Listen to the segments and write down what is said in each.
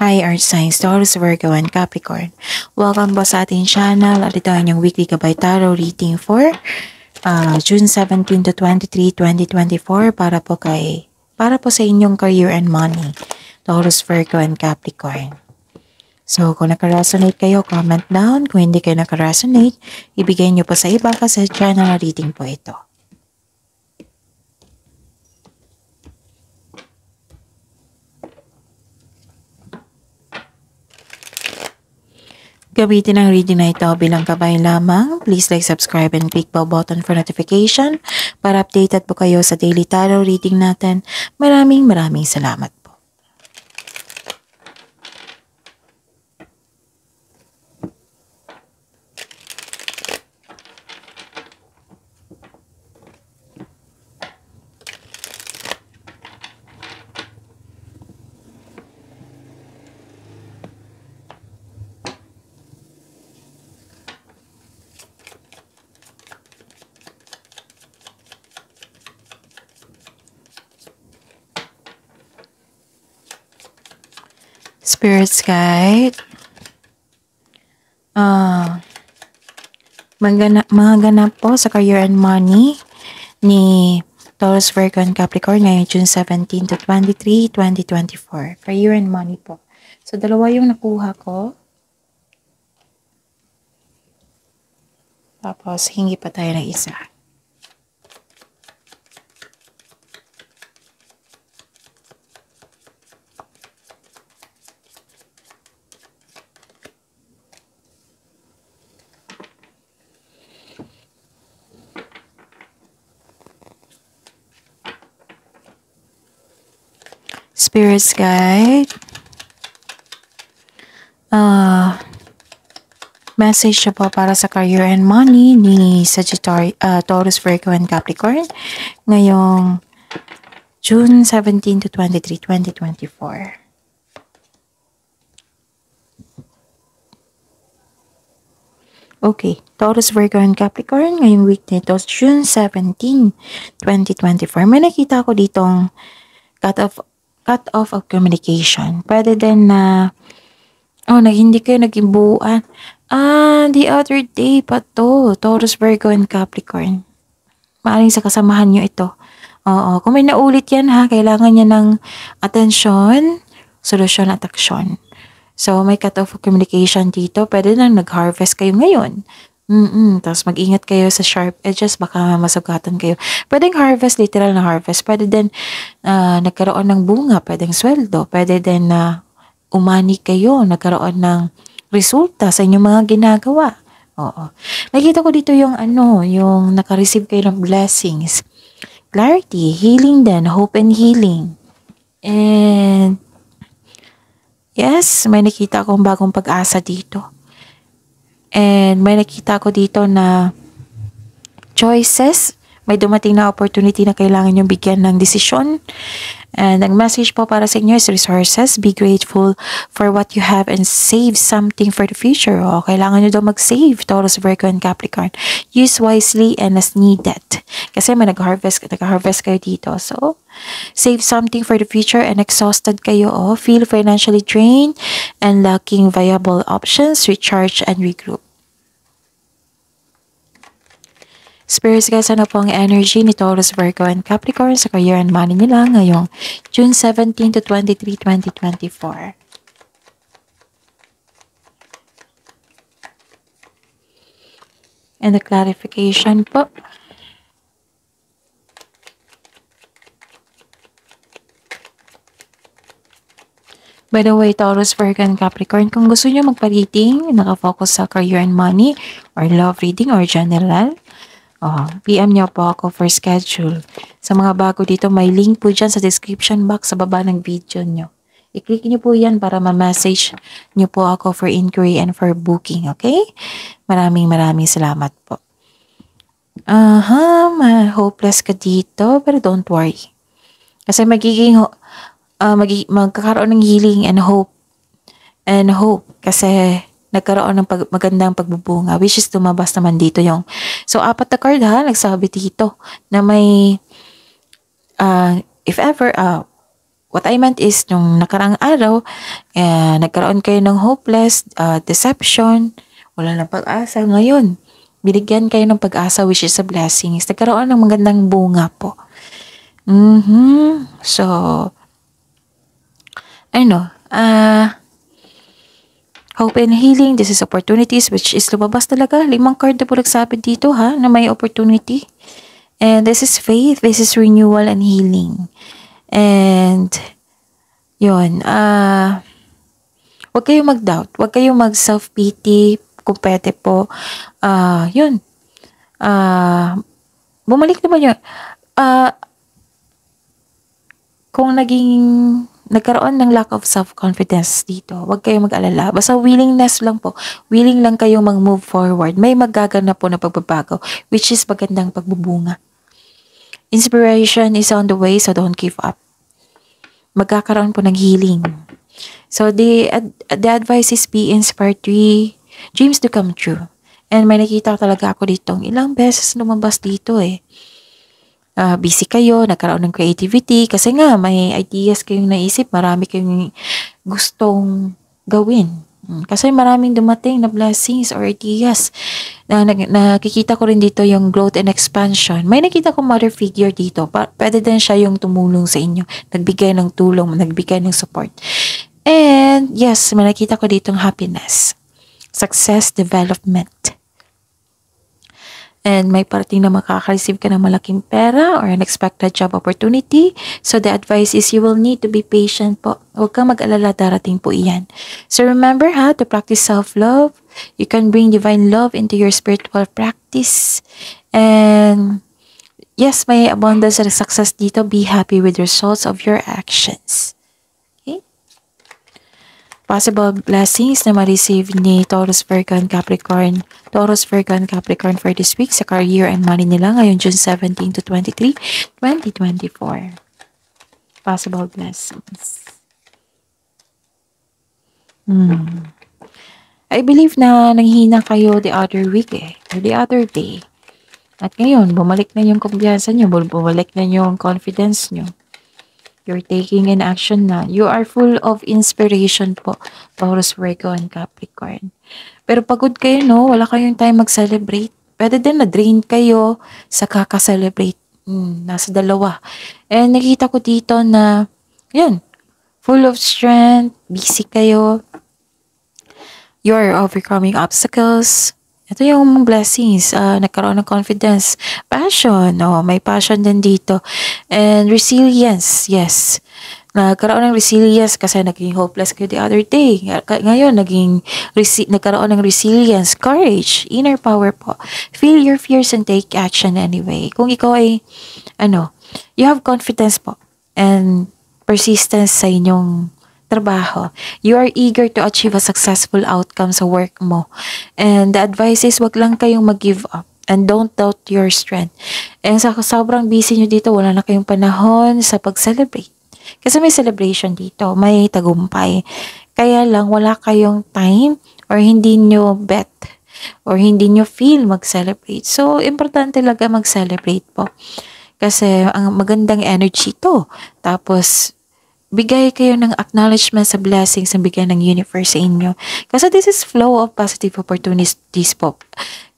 Hi Earth Signs, Taurus, Virgo, and Capricorn. Welcome po sa ating channel at ito ang inyong weekly Gabay Tarot reading for June 17 to 23, 2024 para po sa inyong career and money. Taurus, Virgo, and Capricorn. So kung naka-resonate kayo, comment down. Kung hindi kayo naka-resonate, ibigay nyo po sa iba kasi channel reading po ito. Gamitin ang reading na ito bilang gabay lamang. Please like, subscribe, and click bell button for notification para updated po kayo sa daily tarot reading natin. Maraming salamat po. Spirits guide. Mga ganap po sa career and money ni Taurus, Virgo, and Capricorn ngayong June 17 to 23, 2024. Career and money po. So, dalawa yung nakuha ko. Tapos, hingi pa tayo ng isa. Spirits guide. Message siya po para sa career and money ni Sagittarius, Taurus, Virgo, and Capricorn ngayong June 17 to 23, 2024. Okay, Taurus, Virgo, and Capricorn ngayong week nito, June 17, 2024. May nakita ko ditong cut off of communication. Pwede din na hindi kayo naging buuan. The other day pa to, Taurus, Virgo, and Capricorn. Maaring sa kasamahan nyo ito. Kung may naulit yan kailangan niya ng atensyon, solusyon at aksyon. So, may cut off of communication dito. Pwede nang nag-harvest kayo ngayon. Tapos mag-ingat kayo sa sharp edges, baka masugatan kayo. Pwedeng harvest, literal na harvest. Pwede din nagkaroon ng bunga, pwedeng sweldo. Pwede din na umani kayo, nagkaroon ng resulta sa inyong mga ginagawa. Nakita ko dito yung yung naka-receive kayo ng blessings. Clarity, healing din, hope and healing. And yes, may nakita akong bagong pag-asa dito. And may nakita ko dito na choices. May dumating na opportunity na kailangan nyo bigyan ng desisyon. And ang message po para sa inyo is resources. Be grateful for what you have and save something for the future. Kailangan nyo daw mag-save, Taurus, Virgo, and Capricorn. Use wisely and as needed. Kasi may nag-harvest kayo dito. So, save something for the future and exhausted kayo. Feel financially drained and lacking viable options. Recharge and regroup. Spirits guys, ano po ang energy ni Taurus, Virgo, and Capricorn sa career and money nila ngayong June 17 to 23, 2024. And the clarification po. By the way, Taurus, Virgo, and Capricorn, kung gusto nyo magpa-reading, nakafocus sa career and money, or love reading, or general, PM nyo po ako for schedule. Sa mga bago dito, may link po dyan sa description box sa baba ng video nyo. I-click nyo po yan para ma-message nyo po ako for inquiry and for booking, okay? Maraming salamat po. Hopeless ka dito, pero don't worry. Kasi magkakaroon ng healing and hope. Kasi nagkaroon ng magandang pagbubunga, which is lumabas naman dito yung, so 4 na card nagsabi dito na may, if ever, what I meant is, nung nakaraang araw, nagkaroon kayo ng hopeless, deception, wala nang pag-asa. Ngayon, binigyan kayo ng pag-asa, which is a blessing. Nagkaroon ng magandang bunga po. So, hope and healing, this is opportunities, which is lumabas talaga. 5 card na po nagsabi dito ha, na may opportunity. And this is faith, this is renewal and healing. And, yun, huwag kayong mag-doubt, huwag kayong mag-self-pity, kung pwede po. Bumalik naman yun. Kung nagkaroon ng lack of self-confidence dito, huwag kayong mag-alala. Basta willingness lang po. Willing lang kayong mag-move forward. May magaganap po na pagbabago, which is magandang pagbubunga. Inspiration is on the way, so don't give up. Magkakaroon po ng healing. So, the advice is be inspired, dreams to come true. And may nakita talaga ako ditong ilang beses lumabas dito busy kayo, nagkaroon ng creativity, kasi nga may ideas kayong naisip, marami kayong gustong gawin. Kasi maraming dumating na blessings or ideas. Nakikita ko rin dito yung growth and expansion. May nakita ko mother figure dito. Pwede din siya yung tumulong sa inyo. Nagbigay ng tulong, nagbigay ng support. And yes, may nakita ko ditong happiness, success, development. And may parating na makaka-receive ka ng malaking pera or unexpected job opportunity. So the advice is you will need to be patient po. Huwag kang mag-alala, darating po iyan. So remember to practice self-love. You can bring divine love into your spiritual practice. And yes, may abundance and success dito. Be happy with the results of your actions. Possible blessings na ma-receive ni Taurus, Virgo, and Capricorn. Taurus, Virgo, and Capricorn for this week sa career and money nila ngayon June 17 to 23, 2024. Possible blessings. I believe na nanghina kayo the other week or the other day. At ngayon, bumalik na yung kumpiyansa nyo, bumalik na yung confidence nyo. You're taking an action na. You are full of inspiration po, Taurus, Virgo, and Capricorn. Pero pagod kayo, no? Wala kayong time mag-celebrate. Pwede din na-drain kayo sa kaka-celebrate. Nasa dalawa. And nakita ko dito na, yun, full of strength, busy kayo. You're overcoming obstacles. Ito yung blessings, nagkaroon ng confidence, passion, may passion din dito. And resilience, yes. Nagkaroon ng resilience kasi naging hopeless kayo the other day. Ngayon, nagkaroon ng resilience, courage, inner power po. Feel your fears and take action anyway. Kung ikaw ay, you have confidence po and persistence sa inyong trabaho. You are eager to achieve a successful outcome sa work mo. And the advice is, wag lang kayong mag-give up. And don't doubt your strength. And sa sobrang busy nyo dito, wala na kayong panahon sa pag-celebrate. Kasi may celebration dito, may tagumpay. Kaya lang, wala kayong time or hindi nyo bet or hindi nyo feel mag-celebrate. So, importante talaga mag-celebrate po. Kasi ang magandang energy to. Tapos, bigay kayo ng acknowledgement sa blessings na bigay ng universe sa inyo. Kasi this is flow of positive opportunities po.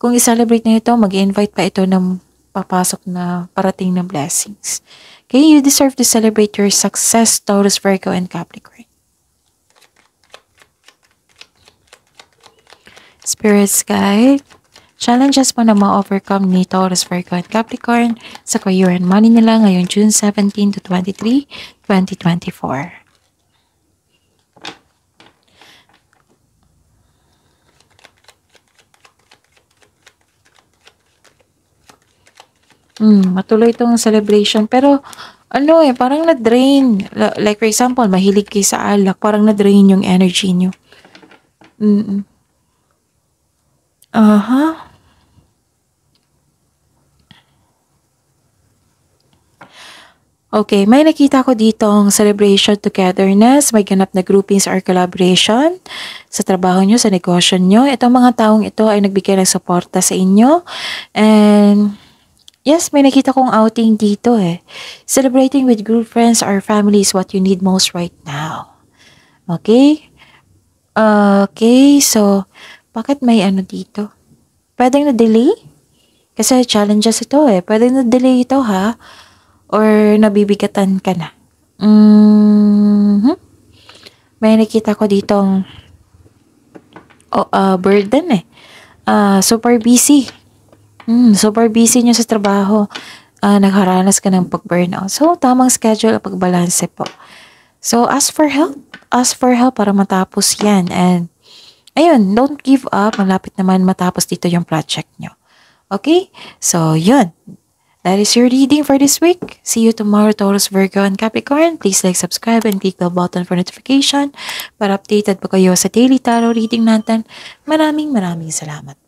Kung i-celebrate na ito, mag-invite pa ito ng papasok na parating na blessings. Okay, you deserve to celebrate your success, Taurus, Virgo, and Capricorn. Spirits guide. Challenges po na ma-overcome ni Taurus, Virgo, and Capricorn sa career and money nila ngayong June 17 to 23, 2024. Matuloy itong celebration. Pero, parang na-drain. Like, for example, mahilig kayo sa alak. Parang na-drain yung energy nyo. Okay, may nakita ko ditong celebration togetherness, may ganap na groupings or collaboration sa trabaho nyo, sa negosyo nyo. Itong mga taong ito ay nagbigay ng suporta sa inyo. And Yes, may nakita kong outing dito eh. Celebrating with good friends or family is what you need most right now. Okay? Okay, so, bakit may ano dito? Pwedeng na-delay? Kasi challenges ito eh. Pwedeng na-delay ito ha? Or nabibigatan ka na? May nakita ko ditong burden eh. Super busy. Super busy nyo sa trabaho. Nagharanas ka ng pag-burnout. So, tamang schedule at pagbalanse po. So, ask for help. Ask for help para matapos yan. And, ayun, don't give up. Malapit naman matapos dito yung project nyo. Okay? So, yun. That is your reading for this week. See you tomorrow, Taurus, Virgo, and Capricorn. Please like, subscribe, and click the button for notification para updated po kayo sa daily tarot reading natin. Maraming salamat.